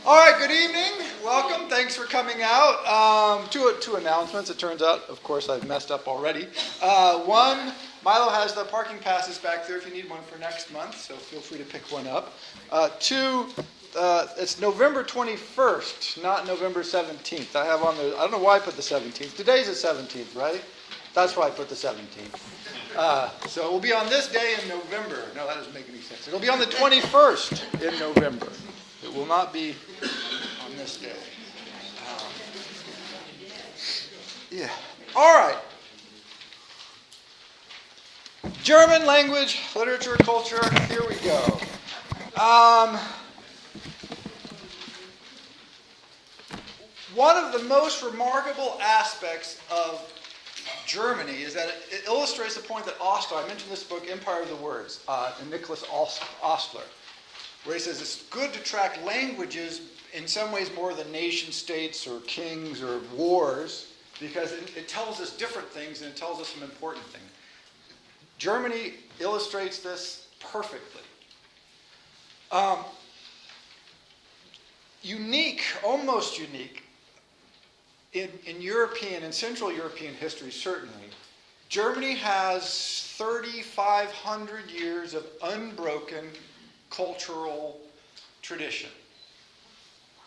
All right, good evening. Welcome. Thanks for coming out. Two announcements. It turns out, of course, I've messed up already. One, Milo has the parking passes back there if you need one for next month, so feel free to pick one up. Two, it's November 21st, not November 17th. I have on there, I don't know why I put the 17th. Today's the 17th, right? That's why I put the 17th. So it will be on this day in November. No, that doesn't make any sense. It'll be on the 21st in November. It will not be on this day. Yeah. All right. German language, literature, culture. Here we go. One of the most remarkable aspects of Germany is that it illustrates the point that Ostler, I mentioned this book, Empire of the Words, and Nicholas Ostler, where he says it's good to track languages in some ways more than nation states or kings or wars, because it tells us different things and it tells us some important things. Germany illustrates this perfectly. Unique, almost unique, in European and Central European history, certainly, Germany has 3,500 years of unbroken cultural tradition.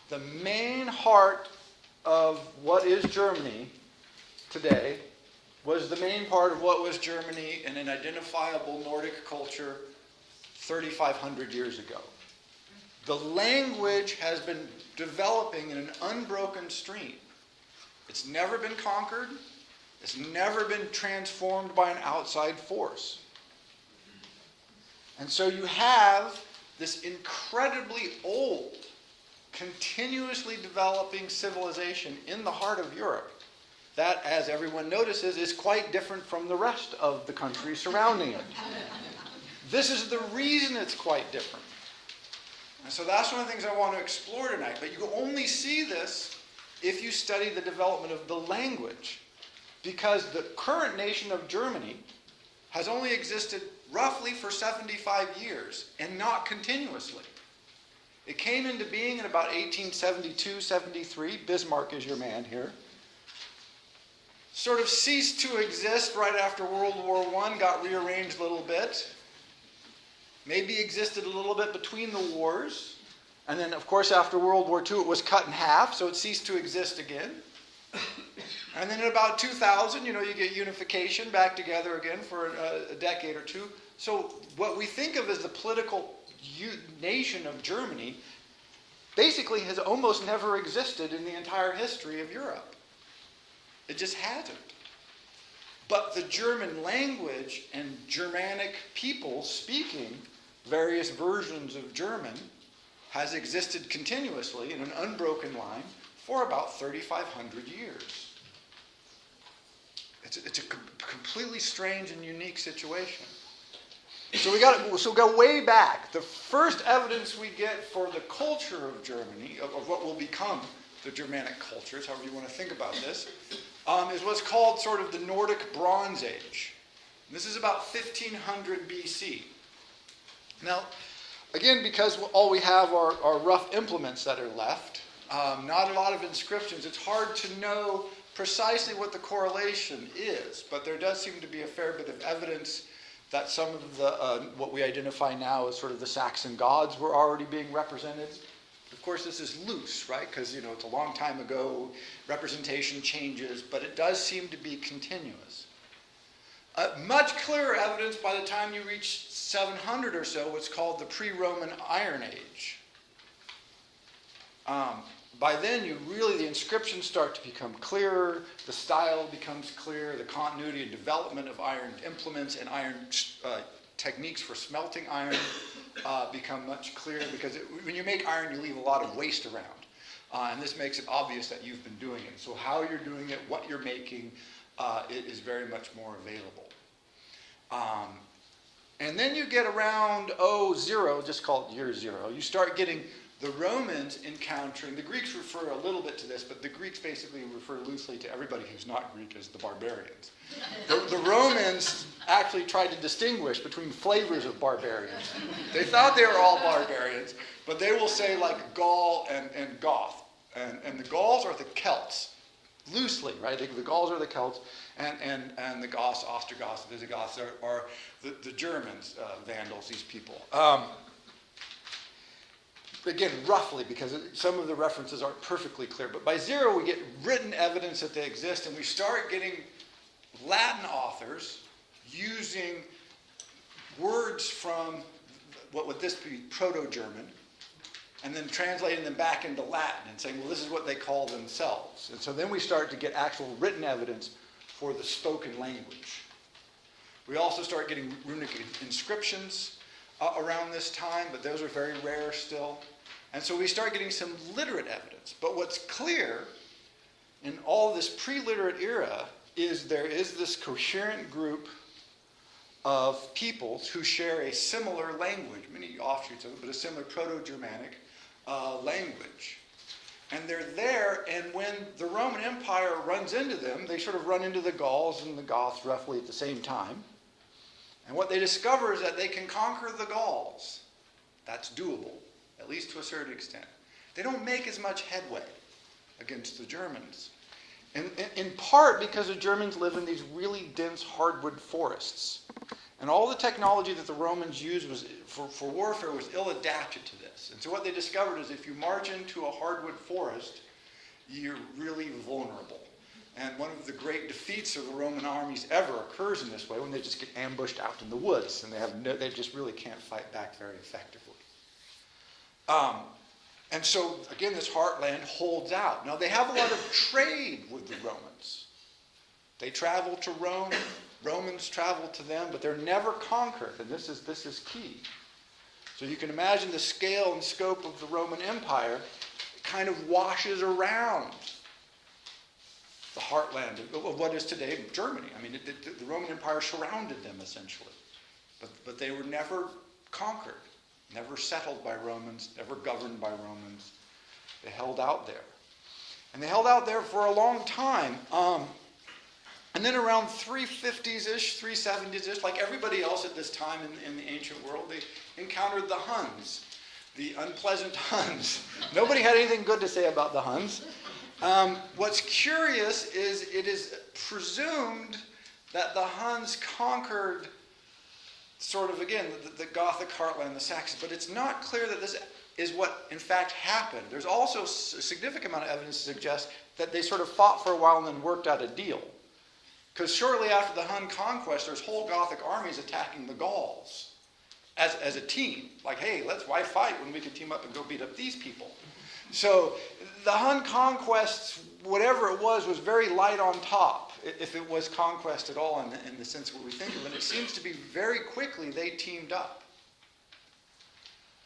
The main heart of what is Germany today was the main part of what was Germany in an identifiable Nordic culture 3,500 years ago. The language has been developing in an unbroken stream. It's never been conquered. It's never been transformed by an outside force. And so you have this incredibly old, continuously developing civilization in the heart of Europe that, as everyone notices, is quite different from the rest of the countries surrounding it. This is the reason it's quite different. And so that's one of the things I want to explore tonight. But you only see this if you study the development of the language, because the current nation of Germany has only existed roughly for 75 years, and not continuously. It came into being in about 1872-73. Bismarck is your man here. Sort of ceased to exist right after World War I, got rearranged a little bit. Maybe existed a little bit between the wars. And then, of course, after World War II, it was cut in half, so it ceased to exist again. And then in about 2000, you get unification back together again for a decade or two. So what we think of as the political nation of Germany basically has almost never existed in the entire history of Europe. It just hasn't. But the German language and Germanic people speaking various versions of German has existed continuously in an unbroken line for about 3,500 years. It's a completely strange and unique situation. So go way back. The first evidence we get for the culture of Germany, of what will become the Germanic cultures, however you want to think about this, is what's called sort of the Nordic Bronze Age. This is about 1500 BC. Now, again, because all we have are rough implements that are left, not a lot of inscriptions, it's hard to know precisely what the correlation is, but there does seem to be a fair bit of evidence that some of the what we identify now as sort of the Saxon gods were already being represented. Of course, this is loose, right? Because it's a long time ago, representation changes, but it does seem to be continuous. Much clearer evidence by the time you reach 700 or so, what's called the pre-Roman Iron Age. By then, the inscriptions start to become clearer, the style becomes clear, the continuity and development of iron implements and iron techniques for smelting iron become much clearer, because when you make iron, you leave a lot of waste around. And this makes it obvious that you've been doing it. So how you're doing it, what you're making, it is very much more available. And then you get around 00, just call it year 0, you start getting the Romans encountering, the Greeks refer a little bit to this, but the Greeks basically refer loosely to everybody who's not Greek as the barbarians. The Romans actually tried to distinguish between flavors of barbarians. They thought they were all barbarians, but they will say like Gaul and Goth. And the Gauls are the Celts, loosely, right? The Gauls are the Celts, and the Goths, Ostrogoths, Visigoths are the Germans, Vandals, these people. Again, roughly, because some of the references aren't perfectly clear. But by 0, we get written evidence that they exist, and we start getting Latin authors using words from, what would this be, Proto-German, and then translating them back into Latin and saying, well, this is what they call themselves. And so then we start to get actual written evidence for the spoken language. We also start getting runic inscriptions around this time, but those are very rare still. And so we start getting some literate evidence. But what's clear in all this pre-literate era is there is this coherent group of peoples who share a similar language, many offshoots of it, but a similar Proto-Germanic language. And they're there, and when the Roman Empire runs into them, they sort of run into the Gauls and the Goths roughly at the same time. And what they discover is that they can conquer the Gauls. That's doable, at least to a certain extent. They don't make as much headway against the Germans. In part because the Germans live in these really dense hardwood forests. And all the technology that the Romans used for warfare was ill-adapted to this. And so what they discovered is if you march into a hardwood forest, you're really vulnerable. And one of the great defeats of the Roman armies ever occurs in this way, when they just get ambushed out in the woods, and they just really can't fight back very effectively. And so, again, this heartland holds out. Now, they have a lot of trade with the Romans. They travel to Rome, Romans travel to them, but they're never conquered, and this is key. So you can imagine the scale and scope of the Roman Empire kind of washes around the heartland of what is today Germany. I mean, the Roman Empire surrounded them, essentially. But they were never conquered, never settled by Romans, never governed by Romans. They held out there. And they held out there for a long time. And then around 350s-ish, 370s-ish, like everybody else at this time in the ancient world, they encountered the Huns, the unpleasant Huns. Nobody had anything good to say about the Huns. What's curious is it is presumed that the Huns conquered sort of, again, the Gothic heartland, the Saxons, but it's not clear that this is what in fact happened. There's also a significant amount of evidence to suggest that they sort of fought for a while and then worked out a deal. Because shortly after the Hun conquest, there's whole Gothic armies attacking the Gauls as a team. Like, hey, why fight when we can team up and go beat up these people? So the Hun conquest, whatever it was very light on top, if it was conquest at all in the sense what we think of it. It seems to be very quickly they teamed up.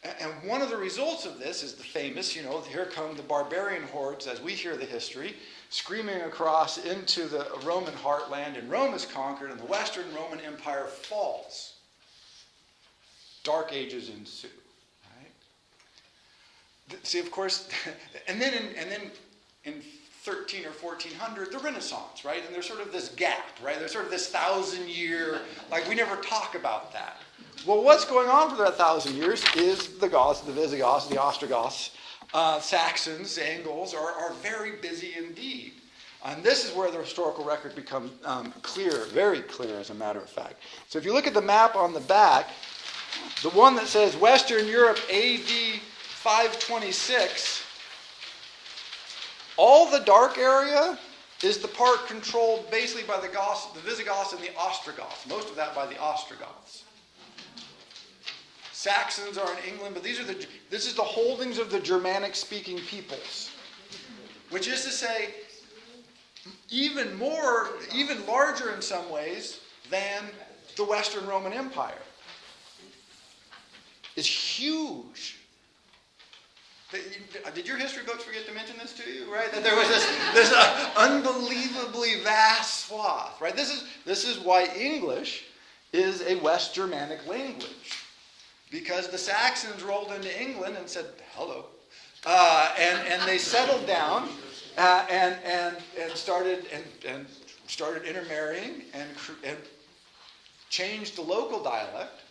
And one of the results of this is the famous, here come the barbarian hordes, as we hear the history, screaming across into the Roman heartland, and Rome is conquered, and the Western Roman Empire falls. Dark ages ensue. See, of course, and then in 13 or 1400, the Renaissance, right? And there's sort of this gap, right? There's sort of this 1,000-year, like we never talk about that. Well, what's going on for that 1,000 years is the Goths, the Visigoths, the Ostrogoths, Saxons, Angles are very busy indeed. And this is where the historical record becomes clear, very clear as a matter of fact. So if you look at the map on the back, the one that says Western Europe AD 526, all the dark area is the part controlled basically by the Goths, the Visigoths and the Ostrogoths. Most of that by the Ostrogoths. Saxons are in England, but this is the holdings of the Germanic-speaking peoples. Which is to say, even larger in some ways than the Western Roman Empire. It's huge. Did your history books forget to mention this to you, right? That there was this unbelievably vast swath, right? This is why English is a West Germanic language. because the Saxons rolled into England and said, hello. And they settled down and started intermarrying and changed the local dialect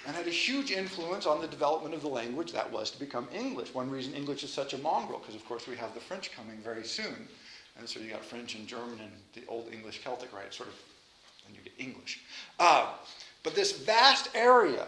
and had a huge influence on the development of the language that was to become English. One reason English is such a mongrel, because of course we have the French coming very soon. And so you got French and German and the Old English Celtic, right? Sort of, and you get English. But this vast area,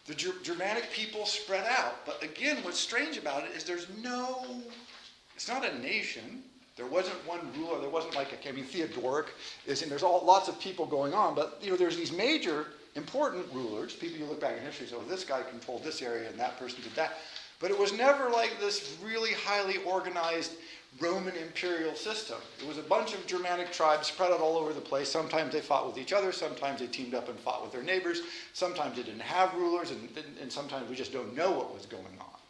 the Germanic people spread out. But again, what's strange about it is it's not a nation. There wasn't one ruler. There wasn't Theodoric is, and there's lots of people going on. But there's these major important rulers. People you look back in history, so this guy controlled this area and that person did that. But it was never like this really highly organized Roman imperial system. It was a bunch of Germanic tribes spread out all over the place. Sometimes they fought with each other. Sometimes they teamed up and fought with their neighbors. Sometimes they didn't have rulers, and sometimes we just don't know what was going on.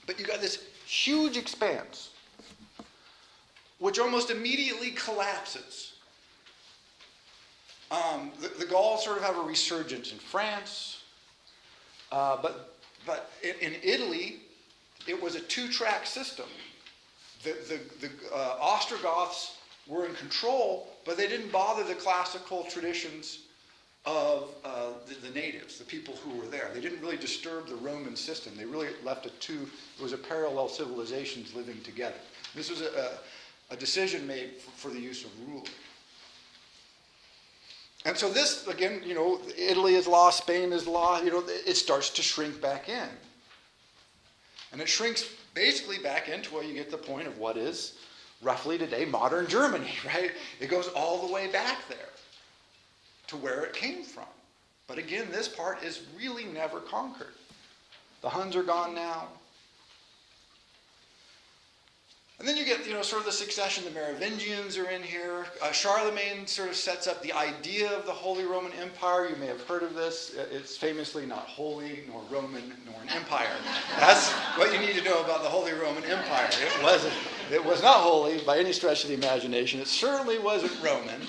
But you got this huge expanse, which almost immediately collapses. The Gauls sort of have a resurgence in France, but in Italy, it was a two-track system. The Ostrogoths were in control, but they didn't bother the classical traditions of the natives, the people who were there. They didn't really disturb the Roman system. They really left it was a parallel civilizations living together. This was a decision made for the use of ruler. And so this, again, Italy is lost, Spain is lost, it starts to shrink back in. And it shrinks basically back into where you get the point of what is roughly today modern Germany, right? It goes all the way back there to where it came from. But again, this part is really never conquered. The Huns are gone now. And then you get, sort of the succession. The Merovingians are in here. Charlemagne sort of sets up the idea of the Holy Roman Empire. You may have heard of this. It's famously not holy, nor Roman, nor an empire. That's what you need to know about the Holy Roman Empire. It was not holy by any stretch of the imagination. It certainly wasn't Roman.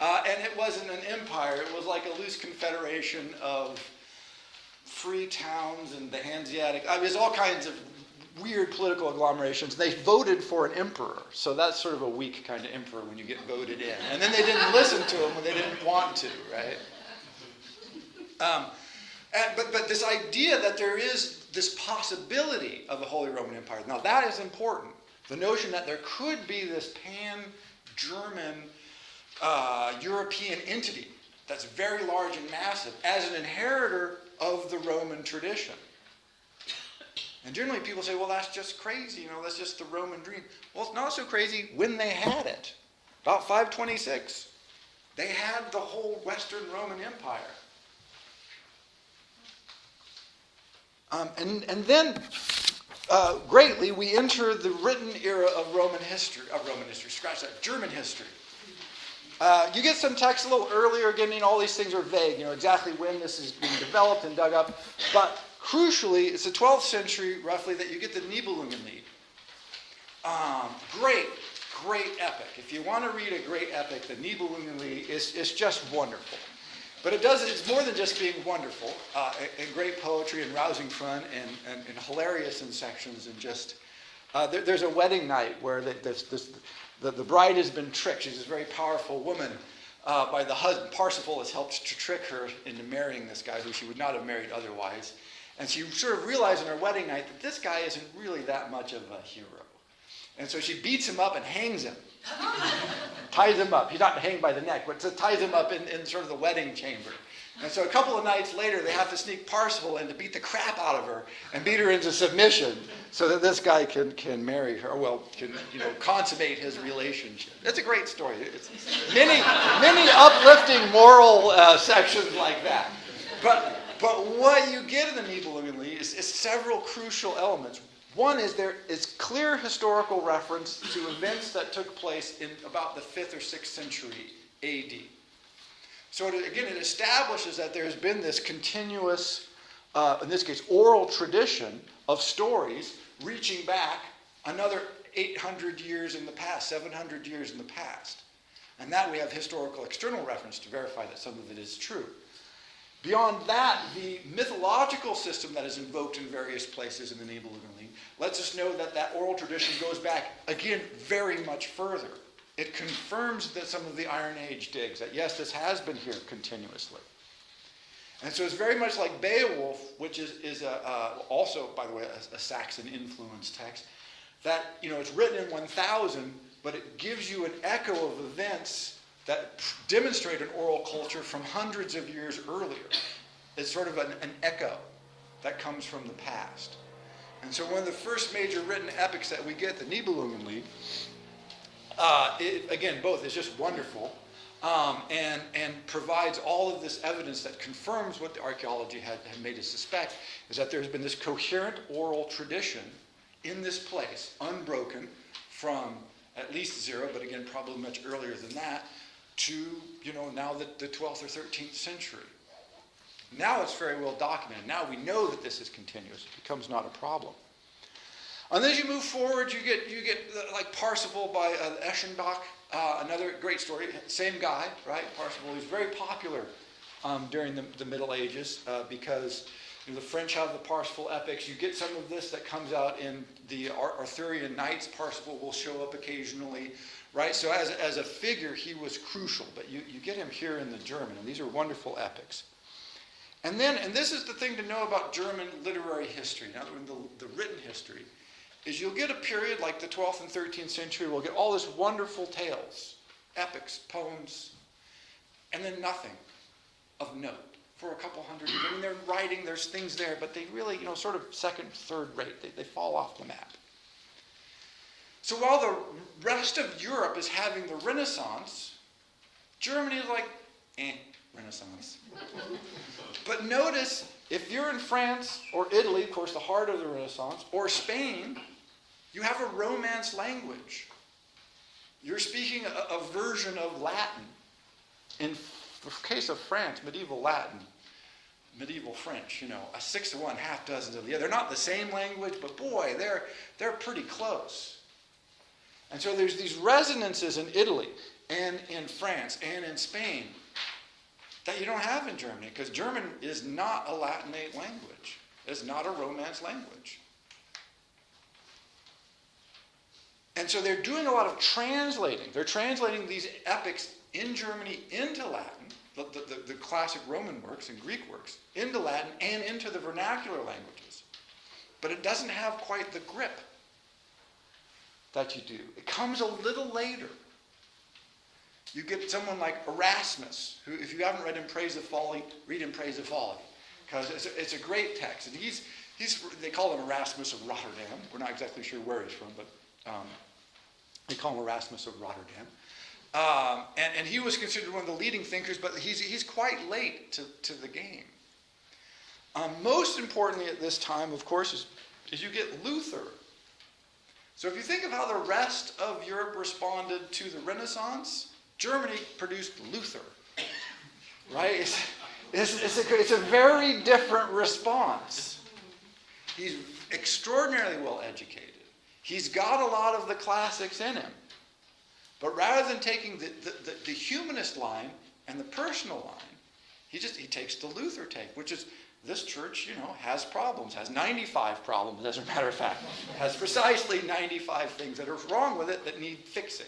And it wasn't an empire. It was like a loose confederation of free towns and the Hanseatic. There's all kinds of weird political agglomerations. They voted for an emperor. So that's sort of a weak kind of emperor when you get voted in. And then they didn't listen to him when they didn't want to, right? But this idea that there is this possibility of a Holy Roman Empire, now that is important. The notion that there could be this pan-German European entity that's very large and massive as an inheritor of the Roman tradition. And generally people say, well, that's just crazy, that's just the Roman dream. Well, it's not so crazy when they had it. About 526, they had the whole Western Roman Empire. And then, greatly, we enter the written era of German history. You get some texts a little earlier, again, all these things are vague, exactly when this is being developed and dug up. But crucially, it's the 12th century, roughly, that you get the Nibelungenlied. Great epic. If you want to read a great epic, the Nibelungenlied is just wonderful. But it's more than just being wonderful, and great poetry and rousing fun and hilarious in sections and just... there's a wedding night where the bride has been tricked. She's this very powerful woman by the husband. Parsifal has helped to trick her into marrying this guy who she would not have married otherwise. And she sort of realized on her wedding night that this guy isn't really that much of a hero. And so she beats him up and hangs him. Ties him up. He's not hanged by the neck, but ties him up in sort of the wedding chamber. And so a couple of nights later, they have to sneak Parsifal in to beat the crap out of her and beat her into submission so that this guy can marry her, can consummate his relationship. It's a great story. It's many uplifting moral sections like that. But what you get in the Nibelungenlied is several crucial elements. One is there is clear historical reference to events that took place in about the 5th or 6th century AD. So it establishes that there has been this continuous, in this case, oral tradition of stories reaching back another 800 years in the past, 700 years in the past. And that we have historical external reference to verify that some of it is true. Beyond that, the mythological system that is invoked in various places in the Nibelungenlied lets us know that that oral tradition goes back, again, very much further. It confirms that some of the Iron Age digs, that yes, this has been here continuously. And so it's very much like Beowulf, which is also, by the way, a Saxon-influenced text, that, it's written in 1000, but it gives you an echo of events that demonstrate an oral culture from hundreds of years earlier. It's sort of an echo that comes from the past. And so one of the first major written epics that we get, the Nibelungenlied, again, both is just wonderful, and provides all of this evidence that confirms what the archaeology had made us suspect, is that there's been this coherent oral tradition in this place, unbroken from at least zero, but again, probably much earlier than that, to, now the 12th or 13th century. Now it's very well documented. Now we know that this is continuous. It becomes not a problem. And as you move forward, you get like Parsifal by Eschenbach, another great story. Same guy, right? Parsifal. He's very popular during the Middle Ages because the French have the Parsifal epics. You get some of this that comes out in the Arthurian Knights. Parsifal will show up occasionally. Right, so as a figure, he was crucial, but you get him here in the German, and these are wonderful epics. And this is the thing to know about German literary history, now the written history, is you'll get a period like the 12th and 13th century, we'll get all this wonderful tales, epics, poems, and then nothing of note for a couple hundred years. I mean, they're writing, there's things there, but they really, sort of second, third rate, they fall off the map. So while the rest of Europe is having the Renaissance, Germany is like, Renaissance. But notice, if you're in France or Italy, of course the heart of the Renaissance, or Spain, you have a Romance language. You're speaking a version of Latin. In the case of France, medieval Latin, medieval French, a 6-to-1, half dozens of the other. They're not the same language, but boy, they're pretty close. And so there's these resonances in Italy and in France and in Spain that you don't have in Germany, because German is not a Latinate language. It's not a Romance language. And so they're doing a lot of translating. They're translating these epics in Germany into Latin, the classic Roman works and Greek works, into Latin and into the vernacular languages. But it doesn't have quite the grip that you do. It comes a little later. You get someone like Erasmus, who, if you haven't read In Praise of Folly, read In Praise of Folly, because it's a great text. And they call him Erasmus of Rotterdam. We're not exactly sure where he's from, but they call him Erasmus of Rotterdam. And he was considered one of the leading thinkers, but he's quite late to the game. Most importantly at this time, of course, is you get Luther. So if you think of how the rest of Europe responded to the Renaissance, Germany produced Luther, right? It's a very different response. He's extraordinarily well educated. He's got a lot of the classics in him. But rather than taking the humanist line and the personal line, he takes the Luther take, which is, this church, has problems, has 95 problems, as a matter of fact. Has precisely 95 things that are wrong with it that need fixing.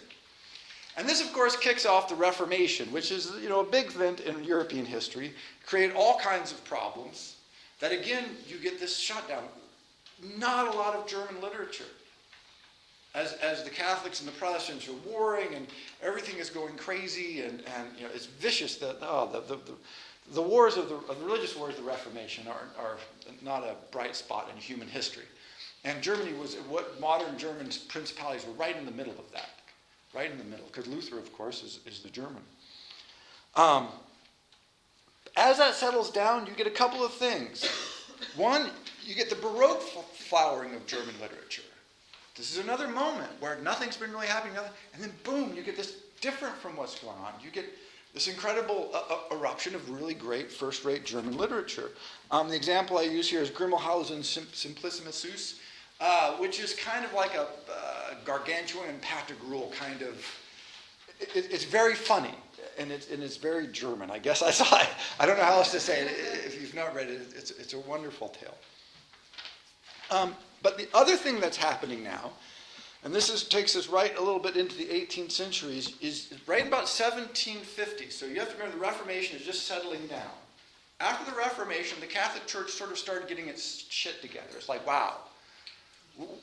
And this, of course, kicks off the Reformation, which is, a big event in European history, create all kinds of problems, that again, you get this shutdown. Not a lot of German literature. As the Catholics and the Protestants are warring and everything is going crazy and it's vicious. The wars of the religious wars of the Reformation are not a bright spot in human history. And Germany was, what modern German principalities were right in the middle of that. Right in the middle, because Luther, of course, is the German. As that settles down, you get a couple of things. One, you get the Baroque flowering of German literature. This is another moment where nothing's been really happening, and then boom, you get this different from what's going on. You get this incredible eruption of really great first-rate German literature. The example I use here is Grimmelhausen's Simplicissimus, which is kind of like a gargantuan Pantagruel kind of. It's very funny, and it's very German. I guess I saw it. I don't know how else to say it. If you've not read it, it's a wonderful tale. But the other thing that's happening now, and takes us right a little bit into the 18th century, is right about 1750. So you have to remember the Reformation is just settling down. After the Reformation, the Catholic Church sort of started getting its shit together. It's like, wow,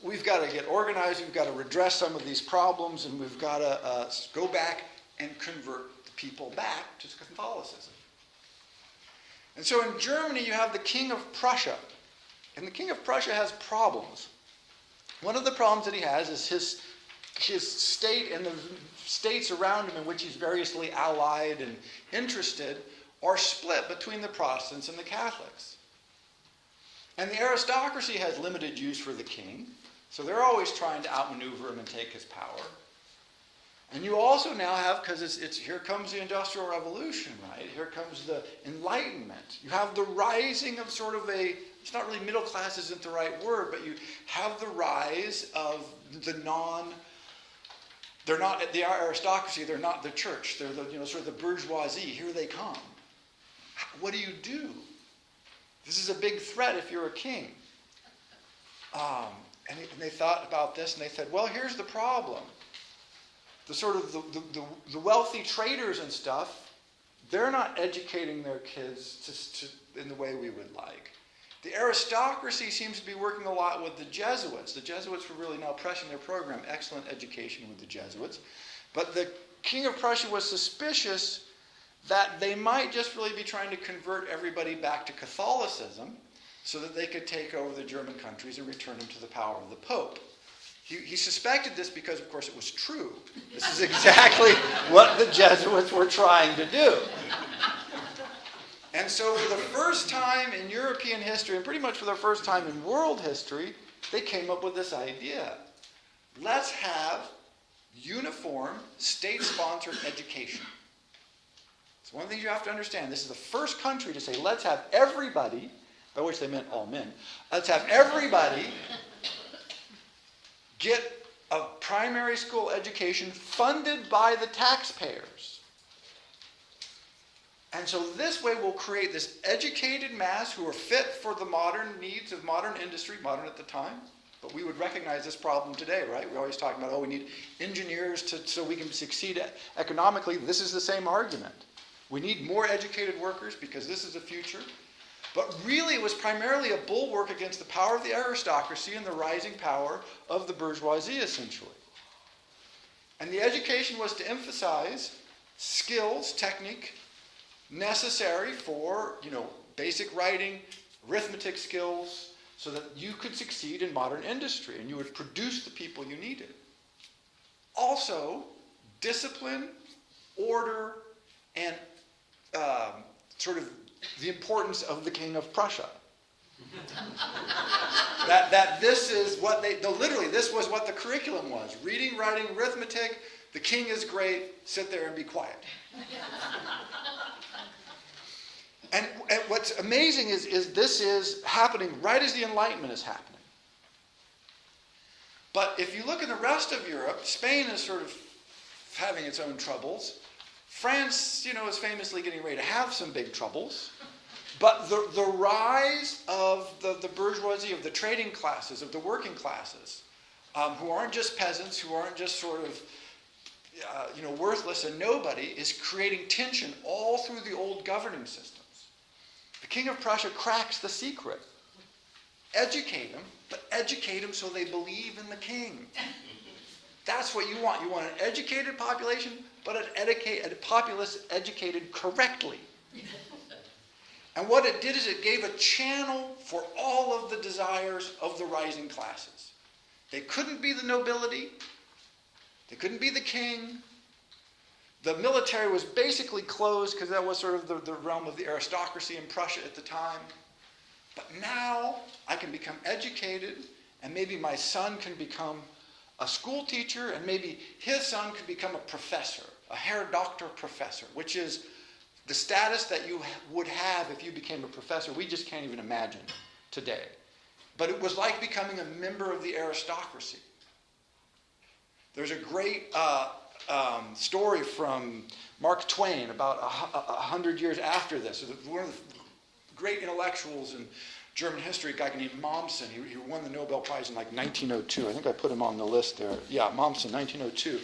we've got to get organized, we've got to redress some of these problems, and we've got to go back and convert the people back to Catholicism. And so in Germany, you have the King of Prussia. And the King of Prussia has problems. One of the problems that he has is his state and the states around him in which he's variously allied and interested are split between the Protestants and the Catholics. And the aristocracy has limited use for the king, so they're always trying to outmaneuver him and take his power. And you also now have, because it's here comes the Industrial Revolution, right? Here comes the Enlightenment. You have the rising of sort of it's not really middle class isn't the right word, but you have the rise of they're not the aristocracy, they're not the church, they're sort of the bourgeoisie. Here they come. What do? This is a big threat if you're a king. And they thought about this and they said, well, here's the problem. The sort of the wealthy traders and stuff, they're not educating their kids in the way we would like. The aristocracy seems to be working a lot with the Jesuits. The Jesuits were really now pressing their program. Excellent education with the Jesuits. But the King of Prussia was suspicious that they might just really be trying to convert everybody back to Catholicism so that they could take over the German countries and return them to the power of the Pope. He suspected this because, of course, it was true. This is exactly what the Jesuits were trying to do. And so for the first time in European history, and pretty much for the first time in world history, they came up with this idea. Let's have uniform, state-sponsored education. So one of the things you have to understand, this is the first country to say, let's have everybody, by which they meant all men, let's have everybody get a primary school education funded by the taxpayers. And so this way we'll create this educated mass who are fit for the modern needs of modern industry, modern at the time, but we would recognize this problem today, right? We're always talking about, we need engineers so we can succeed economically. This is the same argument. We need more educated workers because this is the future. But really it was primarily a bulwark against the power of the aristocracy and the rising power of the bourgeoisie, essentially. And the education was to emphasize skills, technique, necessary for, basic writing, arithmetic skills, so that you could succeed in modern industry and you would produce the people you needed. Also, discipline, order, and sort of the importance of the King of Prussia. that this is what literally this was what the curriculum was. Reading, writing, arithmetic, the king is great, sit there and be quiet. And what's amazing is this is happening right as the Enlightenment is happening. But if you look in the rest of Europe, Spain is sort of having its own troubles. France, is famously getting ready to have some big troubles. But the rise of the bourgeoisie, of the trading classes, of the working classes, who aren't just peasants, who aren't just sort of, worthless and nobody, is creating tension all through the old governing systems. The King of Prussia cracks the secret. Educate them, but educate them so they believe in the king. That's what you want. You want an educated population, but a populace educated correctly. And what it did is it gave a channel for all of the desires of the rising classes. They couldn't be the nobility. They couldn't be the king. The military was basically closed because that was sort of the realm of the aristocracy in Prussia at the time. But now I can become educated, and maybe my son can become a school teacher, and maybe his son could become a professor, a Herr Doctor professor, which is the status that you would have if you became a professor. We just can't even imagine today. But it was like becoming a member of the aristocracy. There's a great story from Mark Twain about 100 years after this. One of the great intellectuals in German history, a guy named Mommsen. He won the Nobel Prize in like 1902. I think I put him on the list there. Yeah, Mommsen, 1902.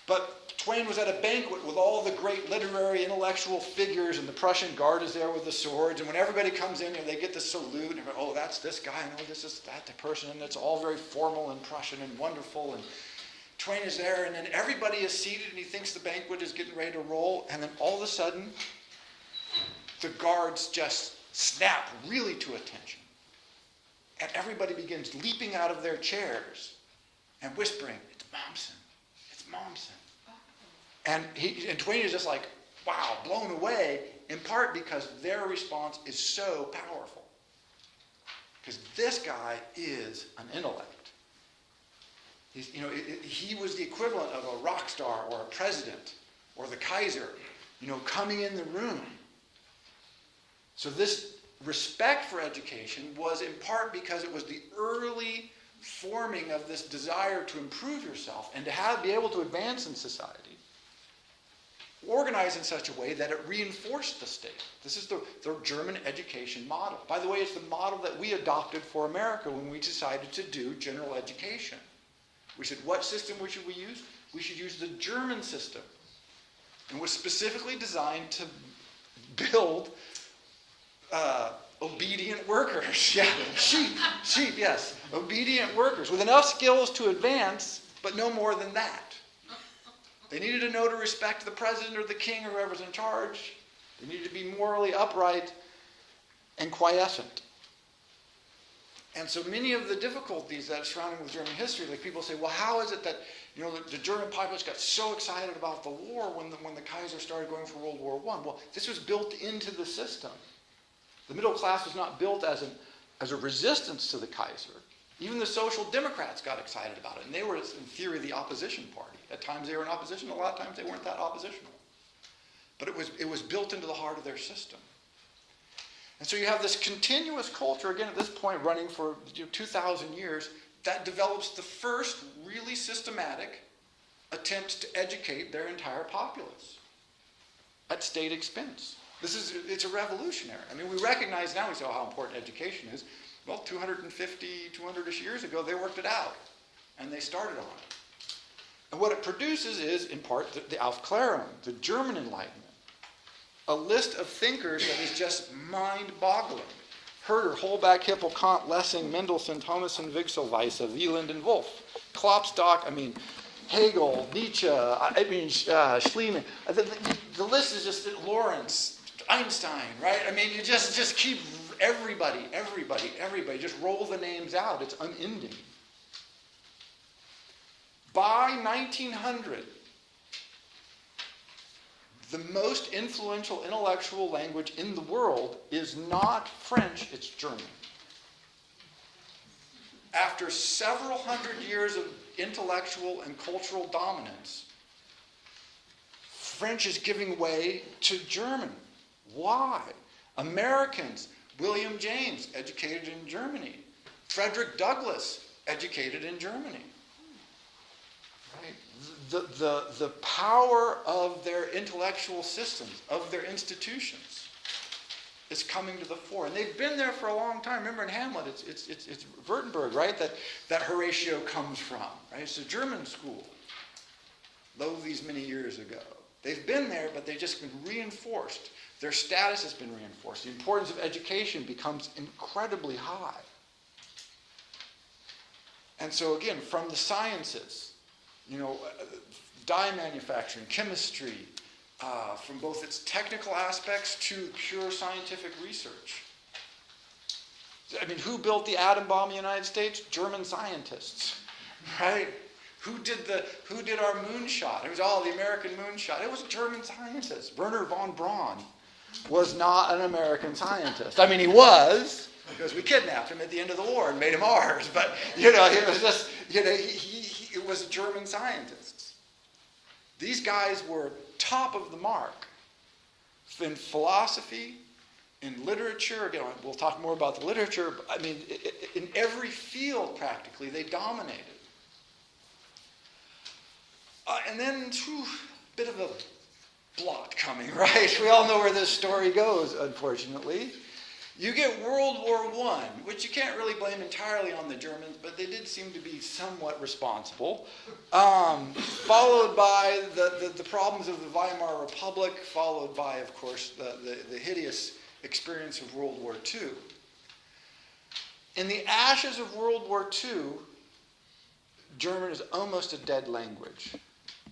But Twain was at a banquet with all the great literary intellectual figures, and the Prussian guard is there with the swords. And when everybody comes in, they get the salute. And oh, that's this guy, and oh, this is that person. And it's all very formal and Prussian and wonderful. And Twain is there, and then everybody is seated, and he thinks the banquet is getting ready to roll. And then all of a sudden, the guards just snap really to attention. And everybody begins leaping out of their chairs and whispering, "It's Mommsen. It's Mommsen." And Twain is just like, wow, blown away, in part because their response is so powerful. Because this guy is an intellect. He was the equivalent of a rock star or a president or the Kaiser, coming in the room. So this respect for education was in part because it was the early forming of this desire to improve yourself and to be able to advance in society, organized in such a way that it reinforced the state. This is the German education model. By the way, it's the model that we adopted for America when we decided to do general education. We said, what system should we use? We should use the German system. And was specifically designed to build obedient workers. Yeah, sheep, yes. Obedient workers with enough skills to advance, but no more than that. They needed to know to respect the president or the king or whoever's in charge. They needed to be morally upright and quiescent. And so many of the difficulties that are surrounding with German history, like people say, well, how is it that the German populace got so excited about the war when the Kaiser started going for World War I? Well, this was built into the system. The middle class was not built as a resistance to the Kaiser. Even the Social Democrats got excited about it, and they were, in theory, the opposition party. At times they were in opposition, a lot of times they weren't that oppositional. But it was built into the heart of their system. And so you have this continuous culture, again at this point running for 2,000 years, that develops the first really systematic attempt to educate their entire populace at state expense. It's a revolutionary. I mean, we recognize now, we say, how important education is. Well, 200-ish years ago, they worked it out, and they started on it. And what it produces is, in part, the Aufklärung, the German Enlightenment, a list of thinkers that is just mind-boggling. Herder, Holbach, Hippel, Kant, Lessing, Mendelssohn, Thomason, Wigselweisse, Wieland, and Wolff. Klopstock, Hegel, Nietzsche, Schliemann. The list is just Lawrence, Einstein, right? You just keep everybody, just roll the names out. It's unending. By 1900, the most influential intellectual language in the world is not French, it's German. After several hundred years of intellectual and cultural dominance, French is giving way to German. Why? Americans, William James, educated in Germany. Frederick Douglass, educated in Germany. Right? The power of their intellectual systems, of their institutions, is coming to the fore. And they've been there for a long time. Remember in Hamlet, it's Württemberg, right? That Horatio comes from. Right? It's a German school. Though these many years ago. They've been there, but they've just been reinforced. Their status has been reinforced. The importance of education becomes incredibly high. And so again, from the sciences, dye manufacturing, chemistry, from both its technical aspects to pure scientific research. Who built the atom bomb in the United States? German scientists, right? Who did our moonshot? It was all the American moonshot. It was German scientists. Werner von Braun was not an American scientist. He was, because we kidnapped him at the end of the war and made him ours. But, it was just, it was German scientists. These guys were top of the mark in philosophy, in literature. Again, we'll talk more about the literature. But, in every field, practically, they dominated. And then, bit of a blot coming, right? We all know where this story goes, unfortunately. You get World War I, which you can't really blame entirely on the Germans, but they did seem to be somewhat responsible. Followed by the problems of the Weimar Republic, followed by, of course, the hideous experience of World War II. In the ashes of World War II, German is almost a dead language.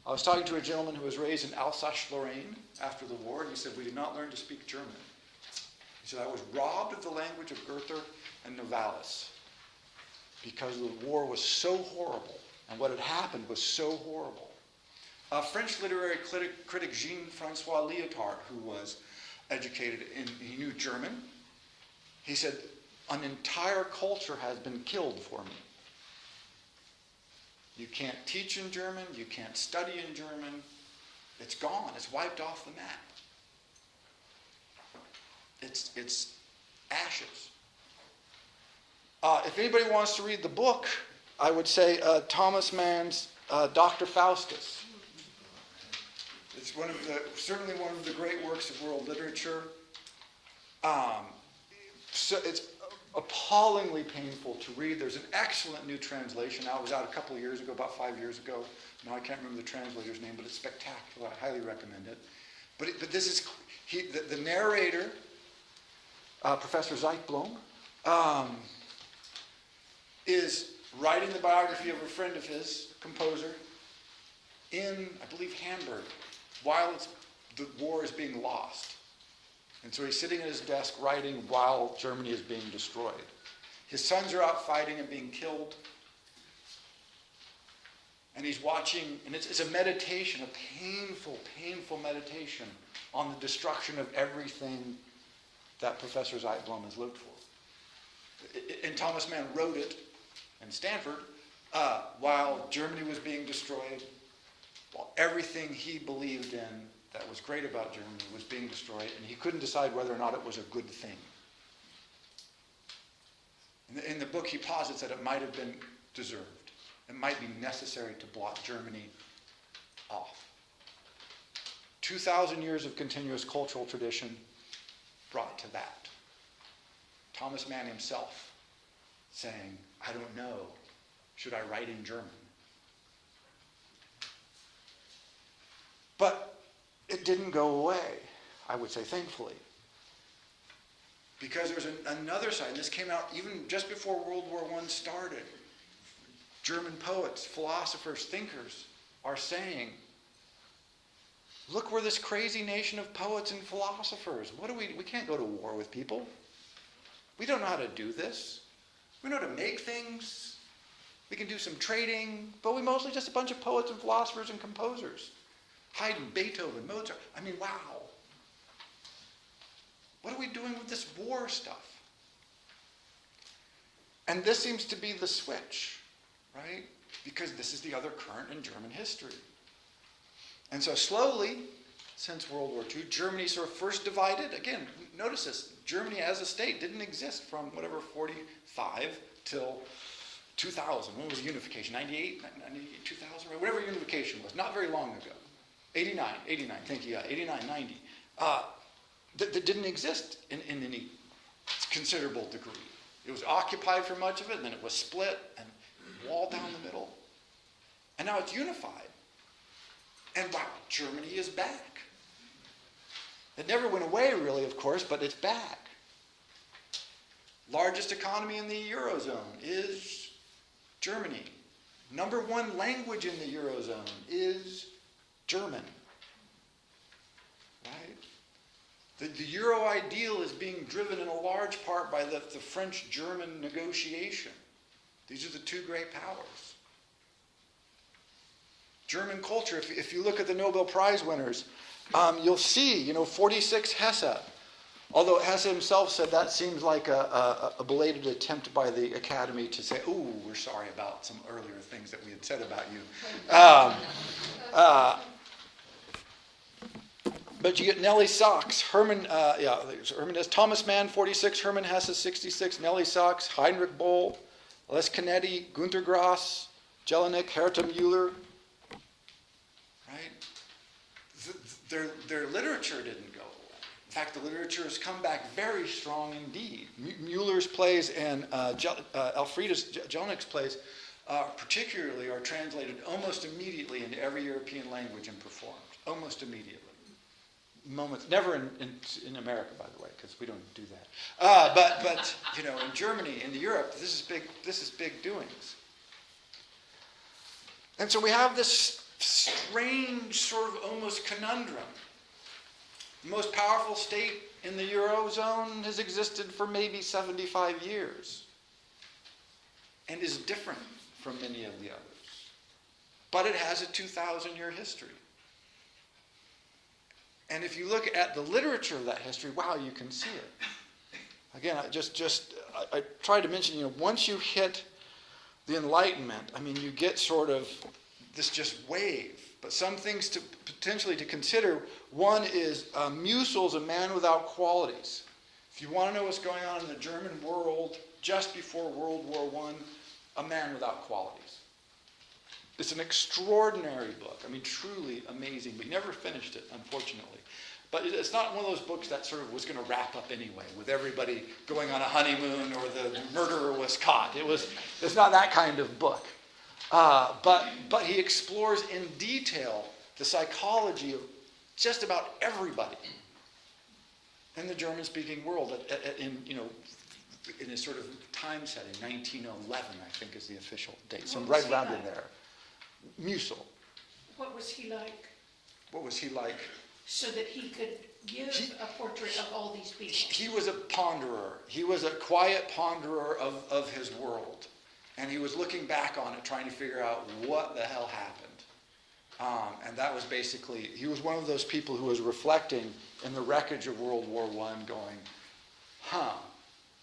I was talking to a gentleman who was raised in Alsace-Lorraine after the war, and he said, we did not learn to speak German. He said, I was robbed of the language of Goethe and Novalis because the war was so horrible, and what had happened was so horrible. French literary critic Jean-Francois Lyotard, who was educated he knew German, he said, an entire culture has been killed for me. You can't teach in German, you can't study in German. It's gone, it's wiped off the map. It's ashes. If anybody wants to read the book, I would say Thomas Mann's Dr. Faustus. It's certainly one of the great works of world literature. So it's appallingly painful to read. There's an excellent new translation out. It was out a couple of years ago, about 5 years ago. Now I can't remember the translator's name, but it's spectacular. I highly recommend it. But this is the narrator, Professor Zeitblom, is writing the biography of a friend of his, composer, in, I believe, Hamburg, while the war is being lost. And so he's sitting at his desk writing while Germany is being destroyed. His sons are out fighting and being killed. And he's watching, and it's a meditation, a painful, painful meditation on the destruction of everything that Professor Zeitblom has lived for. And Thomas Mann wrote it in Stanford while Germany was being destroyed, while everything he believed in that was great about Germany was being destroyed, and he couldn't decide whether or not it was a good thing. In the book, he posits that it might have been deserved. It might be necessary to blot Germany off. 2,000 years of continuous cultural tradition brought to that. Thomas Mann himself saying, I don't know, should I write in German? But it didn't go away, I would say, thankfully. Because there was another side, and this came out even just before World War I started. German poets, philosophers, thinkers are saying, look, we're this crazy nation of poets and philosophers. We can't go to war with people. We don't know how to do this. We know how to make things. We can do some trading, but we're mostly just a bunch of poets and philosophers and composers. Haydn, Beethoven, Mozart. I mean, wow. What are we doing with this war stuff? And this seems to be the switch, right? Because this is the other current in German history. And so slowly, since World War II, Germany sort of first divided. Again, notice this. Germany as a state didn't exist from whatever, 45 till 2000. When was the unification? 98, 2000, right? Whatever unification was. Not very long ago. 89, thank you, yeah, 89, 90. That didn't exist in any considerable degree. It was occupied for much of it, and then it was split and walled down the middle. And now it's unified. And wow, Germany is back. It never went away, really, of course, but it's back. Largest economy in the Eurozone is Germany. Number one language in the Eurozone is German. Right? The Euro ideal is being driven in a large part by the French-German negotiation. These are the two great powers. German culture, if you look at the Nobel Prize winners, you'll see, 46 Hesse. Although Hesse himself said that seems like a belated attempt by the Academy to say, ooh, we're sorry about some earlier things that we had said about you. But you get Nelly Sachs, Herman has Thomas Mann, 46, Hermann Hesse, 66, Nelly Sachs, Heinrich Boll, Les Canetti, Günter Grass, Jelinek, Herta Müller. their literature didn't go away. In fact, the literature has come back very strong indeed. Mueller's plays and Elfriede Jellink's plays particularly are translated almost immediately into every European language and performed. Almost immediately. Moments, never in America, by the way, because we don't do that. But you know, in Germany, in Europe, this is big doings. And so we have this strange sort of almost conundrum. The most powerful state in the Eurozone has existed for maybe 75 years and is different from many of the others. But it has a 2,000-year history. And if you look at the literature of that history, wow, you can see it. Again, I tried to mention, you know, once you hit the Enlightenment, I mean, you get sort of this just wave. But some things to potentially to consider. One is Musil's A Man Without Qualities. If you want to know what's going on in the German world just before World War I, A Man Without Qualities. It's an extraordinary book. I mean, truly amazing. But he never finished it, unfortunately. But it's not one of those books that sort of was going to wrap up anyway, with everybody going on a honeymoon or the murderer was caught. It's not that kind of book. But he explores in detail the psychology of just about everybody in the German-speaking world in a sort of time setting. 1911, I think, is the official date. So right around in there. Musil. What was he like? What was he like? So that he could give a portrait of all these people. He was a ponderer. He was a quiet ponderer of his world. And he was looking back on it, trying to figure out what the hell happened. And that was basically, he was one of those people who was reflecting in the wreckage of World War I going,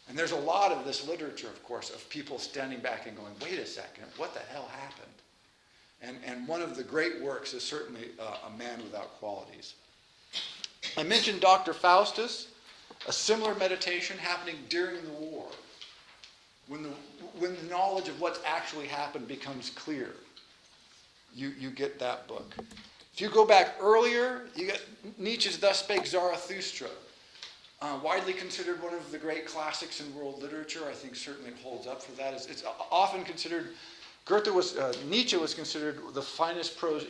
And there's a lot of this literature, of course, of people standing back and going, wait a second, what the hell happened? And one of the great works is certainly A Man Without Qualities. I mentioned Dr. Faustus, a similar meditation happening during the war, when the knowledge of what's actually happened becomes clear. You get that book. If you go back earlier, you get Nietzsche's Thus Spake Zarathustra, widely considered one of the great classics in world literature. I think certainly it holds up for that. It's often considered, Nietzsche was considered one of the finest prose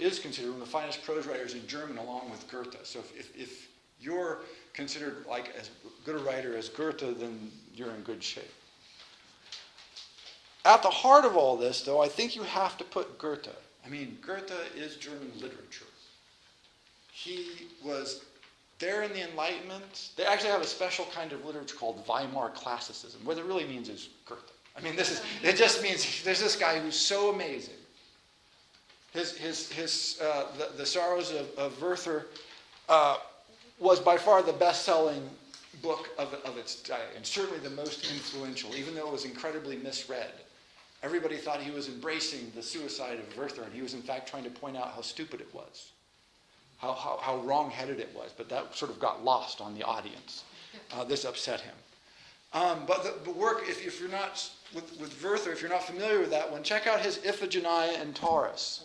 writers in German, along with Goethe. So if you're considered like as good a writer as Goethe, then you're in good shape. At the heart of all this, though, I think you have to put Goethe. I mean, Goethe is German literature. He was there in the Enlightenment. They actually have a special kind of literature called Weimar Classicism. What it really means is Goethe. I mean, it just means there's this guy who's so amazing. The Sorrows of Werther was by far the best-selling book of its day, and certainly the most influential, even though it was incredibly misread. Everybody thought he was embracing the suicide of Werther, and he was in fact trying to point out how stupid it was, how wrong-headed it was, but that sort of got lost on the audience. This upset him. But the work, if you're not, with Werther, if you're not familiar with that one, check out his Iphigenia in Taurus.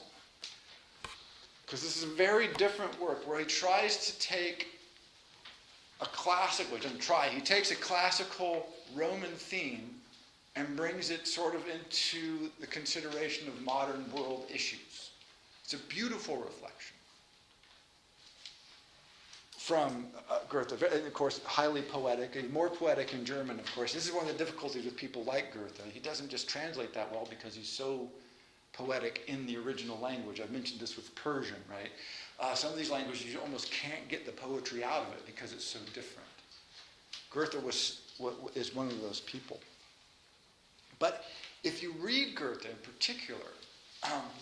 Because this is a very different work where he tries to take a classical, he takes a classical Roman theme and brings it sort of into the consideration of modern world issues. It's a beautiful reflection from Goethe, and of course, highly poetic, more poetic in German, of course. This is one of the difficulties with people like Goethe. He doesn't just translate that well because he's so poetic in the original language. I've mentioned this with Persian, right? Some of these languages, you almost can't get the poetry out of it because it's so different. Goethe is one of those people. But if you read Goethe in particular,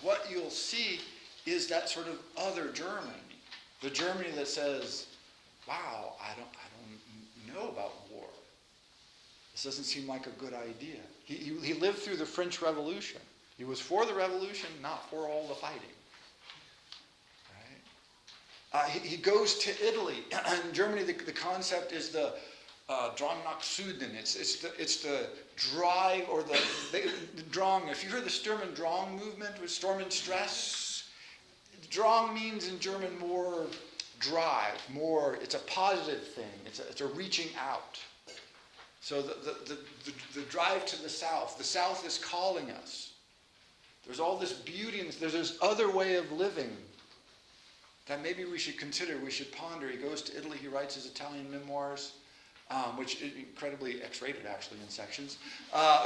what you'll see is that sort of other Germany, the Germany that says, wow, I don't know about war. This doesn't seem like a good idea. He lived through the French Revolution. He was for the revolution, not for all the fighting. Right? He goes to Italy. In Germany, the concept is the Drang nach Süden. It's the drive or the Drang. If you heard the Sturm und Drang movement with Storm and Stress, Drang means in German more drive, more, it's a positive thing. It's a reaching out. So the drive to the South is calling us. There's all this beauty, and there's this other way of living that maybe we should consider, we should ponder. He goes to Italy, he writes his Italian memoirs, which is incredibly X-rated actually in sections.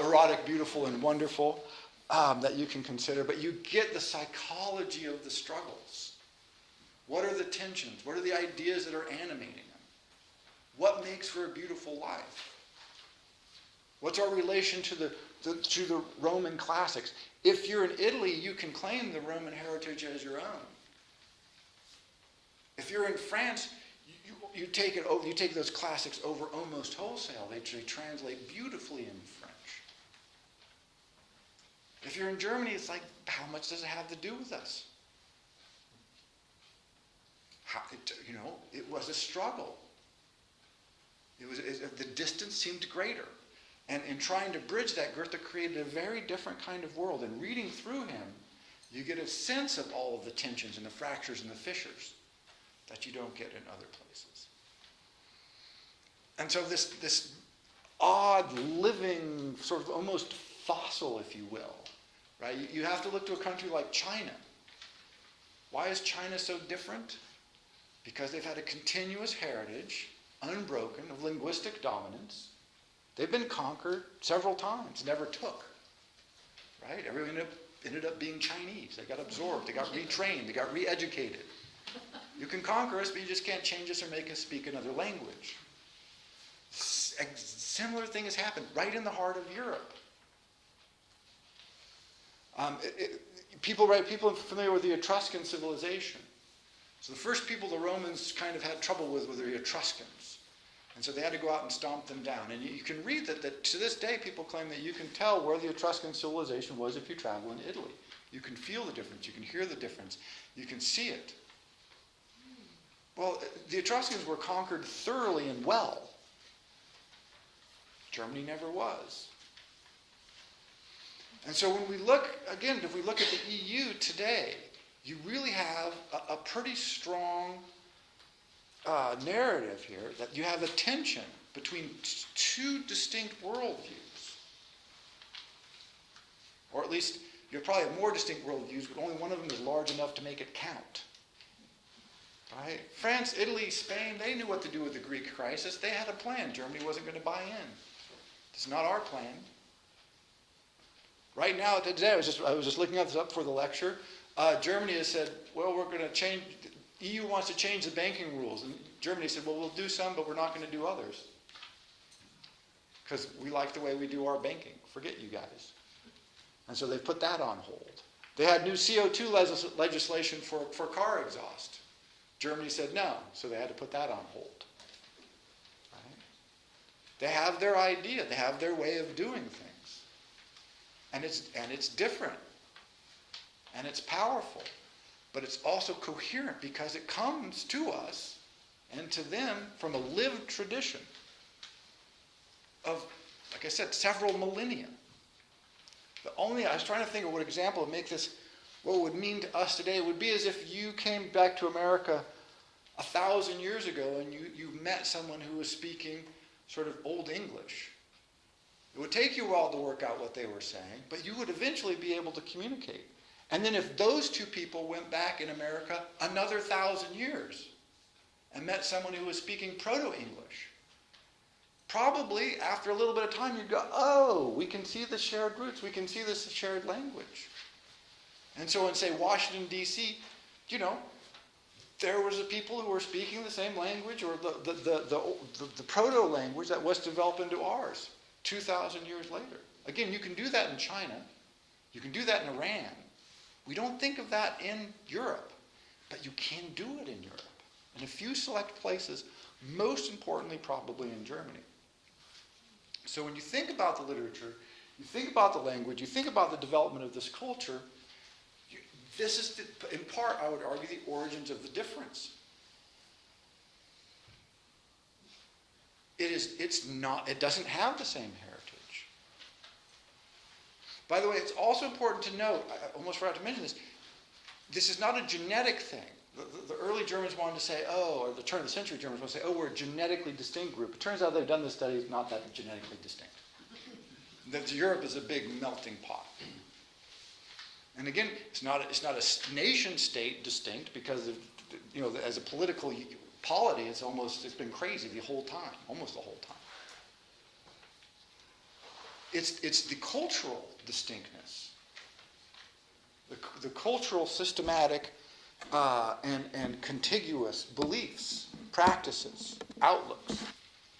Erotic, beautiful, and wonderful, that you can consider. But you get the psychology of the struggles. What are the tensions? What are the ideas that are animating them? What makes for a beautiful life? What's our relation to the Roman classics? If you're in Italy, you can claim the Roman heritage as your own. If you're in France, you take those classics over almost wholesale. They translate beautifully in French. If you're in Germany, it's like, how much does it have to do with us? It was a struggle. The distance seemed greater. And in trying to bridge that, Goethe created a very different kind of world. And reading through him, you get a sense of all of the tensions and the fractures and the fissures that you don't get in other places. And so this odd, living, sort of almost fossil, if you will, right? You have to look to a country like China. Why is China so different? Because they've had a continuous heritage, unbroken, of linguistic dominance. They've been conquered several times, never took, right? Everyone ended up being Chinese. They got absorbed, they got retrained, they got re-educated. You can conquer us, but you just can't change us or make us speak another language. A similar thing has happened right in the heart of Europe. People familiar with the Etruscan civilization. So the first people the Romans kind of had trouble with were the Etruscans. And so they had to go out and stomp them down. And you can read that to this day people claim that you can tell where the Etruscan civilization was if you travel in Italy. You can feel the difference. You can hear the difference. You can see it. Well, the Etruscans were conquered thoroughly and well. Germany never was. And so when we look, again, if we look at the EU today, you really have a pretty strong narrative here that you have a tension between two distinct worldviews. Or at least you probably have more distinct worldviews, but only one of them is large enough to make it count. Right? France, Italy, Spain, they knew what to do with the Greek crisis. They had a plan. Germany wasn't going to buy in. It's not our plan. Right now, today, I was just looking this up for the lecture. Germany has said, well, we're going to change, the EU wants to change the banking rules. And Germany said, well, we'll do some, but we're not going to do others. Because we like the way we do our banking. Forget you guys. And so they put that on hold. They had new CO2 legislation for car exhaust. Germany said no, so they had to put that on hold. Right? They have their idea. They have their way of doing things. And it's different. And it's powerful. But it's also coherent because it comes to us and to them from a lived tradition of, like I said, several millennia. I was trying to think of what example would make this, what it would mean to us today. It would be as if you came back to America 1,000 years ago and you met someone who was speaking sort of Old English. It would take you a while to work out what they were saying, but you would eventually be able to communicate. And then if those two people went back in America another 1,000 years and met someone who was speaking Proto-English, probably after a little bit of time you'd go, oh, we can see the shared roots, we can see this shared language. And so in, say, Washington, D.C., there was a people who were speaking the same language or the proto-language that was developed into ours 2,000 years later. Again, you can do that in China. You can do that in Iran. We don't think of that in Europe, but you can do it in Europe. In a few select places, most importantly probably in Germany. So when you think about the literature, you think about the language, you think about the development of this culture, this is, in part, I would argue, the origins of the difference. It doesn't have the same heritage. By the way, it's also important to note, I almost forgot to mention this, this is not a genetic thing. the early Germans wanted to say, or the turn of the century Germans wanted to say, we're a genetically distinct group. It turns out they've done the studies, not that genetically distinct. That Europe is a big melting pot. And again, it's not a nation state distinct because of, as a political polity, it's been crazy the whole time, almost the whole time. It's the cultural distinctness, the cultural, systematic, and contiguous beliefs, practices, outlooks.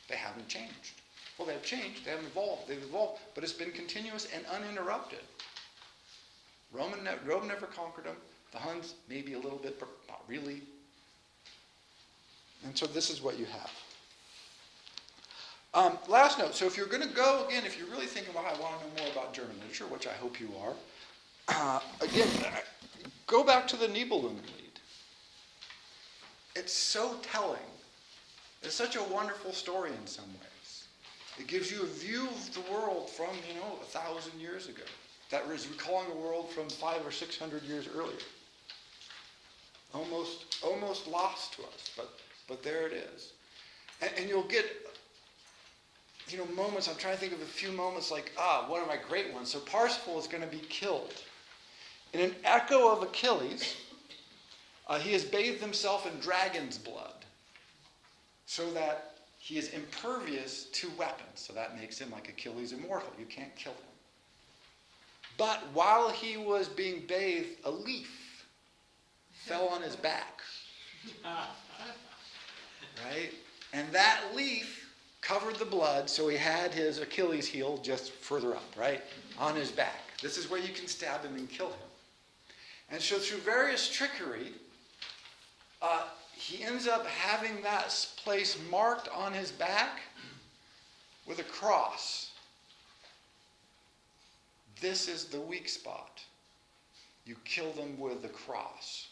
They haven't changed. Well, they've changed. They haven't evolved. They've evolved, but it's been continuous and uninterrupted. Rome never conquered them. The Huns maybe a little bit, but not really. And so this is what you have. Last note. So if you're going to go, again, if you're really thinking, I want to know more about German literature, which I hope you are, again, go back to the Nibelungenlied. It's so telling. It's such a wonderful story in some ways. It gives you a view of the world from, 1,000 years ago. That is recalling a world from 500 or 600 years earlier. Almost lost to us, but there it is. And you'll get, moments. I'm trying to think of a few moments like, one of my great ones. So Parsifal is going to be killed. In an echo of Achilles, he has bathed himself in dragon's blood so that he is impervious to weapons. So that makes him, like Achilles, immortal. You can't kill him. But while he was being bathed, a leaf fell on his back. Right? And that leaf covered the blood, so he had his Achilles heel just further up, right? On his back. This is where you can stab him and kill him. And so through various trickery, he ends up having that place marked on his back with a cross. This is the weak spot. You kill them with the cross.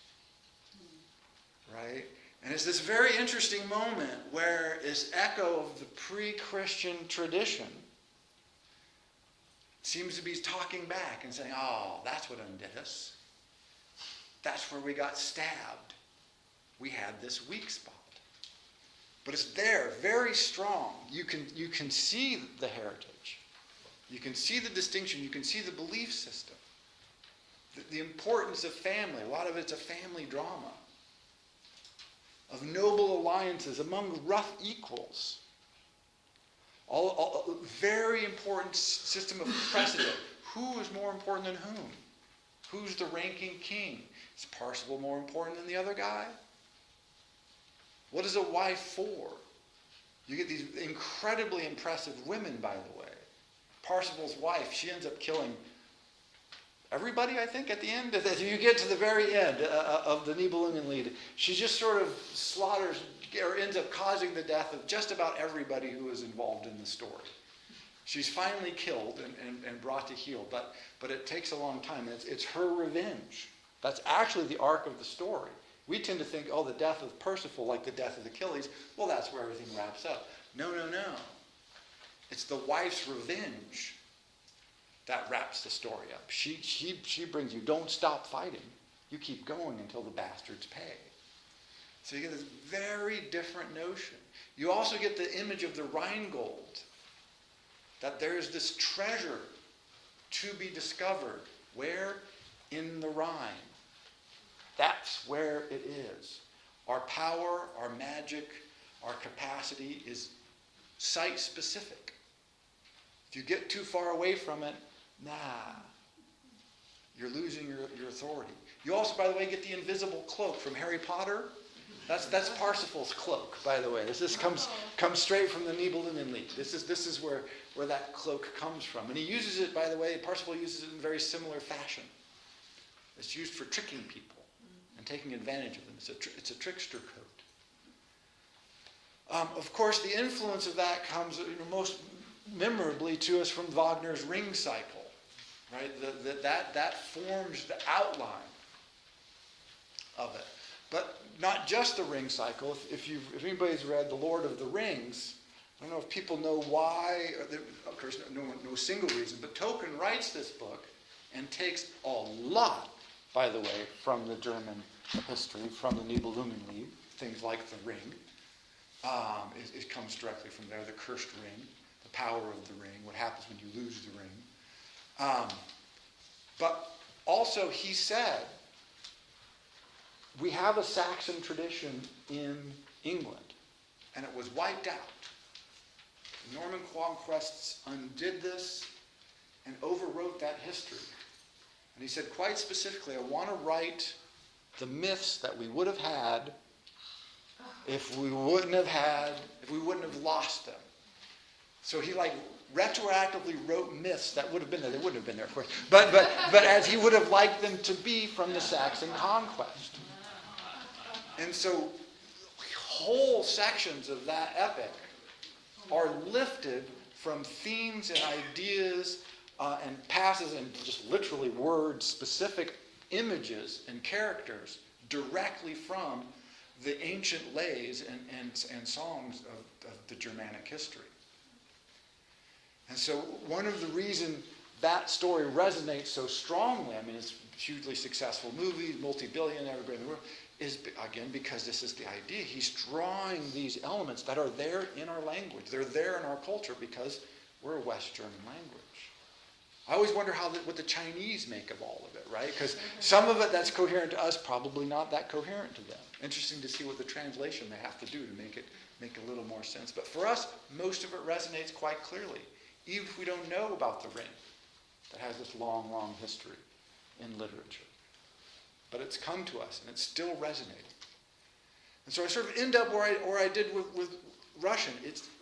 Right? And it's this very interesting moment where this echo of the pre-Christian tradition seems to be talking back and saying, that's what undid us. That's where we got stabbed. We had this weak spot. But it's there, very strong. You can see the heritage. You can see the distinction. You can see the belief system. The importance of family. A lot of it's a family drama. Of noble alliances among rough equals. All very important system of precedent. Who is more important than whom? Who's the ranking king? Is Parsifal more important than the other guy? What is a wife for? You get these incredibly impressive women, by the way. Parsifal's wife, she ends up killing everybody, I think, at the end. As you get to the very end of the Nibelungenlied, she just sort of slaughters or ends up causing the death of just about everybody who is involved in the story. She's finally killed and brought to heel, but it takes a long time. It's her revenge. That's actually the arc of the story. We tend to think, the death of Parsifal, like the death of Achilles, that's where everything wraps up. No. It's the wife's revenge that wraps the story up. She brings you, don't stop fighting. You keep going until the bastards pay. So you get this very different notion. You also get the image of the Rheingold, that there's this treasure to be discovered. Where? In the Rhine. That's where it is. Our power, our magic, our capacity is site-specific. If you get too far away from it, you're losing your authority. You also, by the way, get the invisible cloak from Harry Potter. That's Parsifal's cloak, by the way. This comes straight from the Nibelungenlied. This is where that cloak comes from. And he uses it, by the way, Parsifal uses it in very similar fashion. It's used for tricking people and taking advantage of them. It's a trickster coat. Of course, the influence of that comes most memorably to us from Wagner's Ring Cycle, right? That forms the outline of it. But not just the Ring Cycle. If anybody's read The Lord of the Rings, I don't know if people know why. Of course, no single reason. But Tolkien writes this book and takes a lot by the way, from the German history, from the Nibelungenlied, things like the ring. It comes directly from there, the cursed ring, the power of the ring, what happens when you lose the ring. But also he said, we have a Saxon tradition in England, and it was wiped out. Norman conquests undid this and overwrote that history. And he said quite specifically, I want to write the myths that we would have had if we wouldn't have lost them. So he retroactively wrote myths that would have been there. They wouldn't have been there, of course. But as he would have liked them to be from the Saxon conquest. And so whole sections of that epic are lifted from themes and ideas and passes and just literally words, specific images and characters directly from the ancient lays and songs of the Germanic history. And so one of the reasons that story resonates so strongly, I mean, it's a hugely successful movie, multi-billion, everybody in the world, is, again, because this is the idea. He's drawing these elements that are there in our language. They're there in our culture because we're a West German language. I always wonder what the Chinese make of all of it, right? Because some of it that's coherent to us, probably not that coherent to them. Interesting to see what the translation they have to do to make a little more sense. But for us, most of it resonates quite clearly, even if we don't know about the ring that has this long, long history in literature. But it's come to us, and it's still resonating. And so I sort of end up where I did with Russian.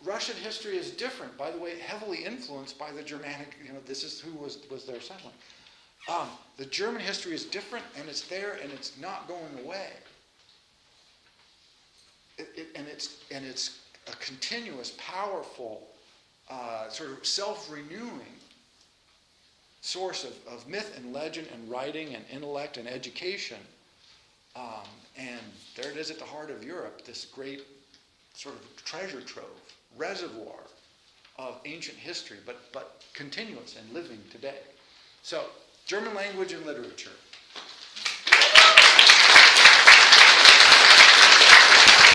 Russian history is different, by the way, heavily influenced by the Germanic, this is who was there settling. The German history is different, and it's there, and it's not going away. And it's a continuous, powerful, sort of self-renewing source of myth and legend and writing and intellect and education. And there it is at the heart of Europe, this great sort of treasure trove, reservoir of ancient history, but continuous and living today. So, German language and literature.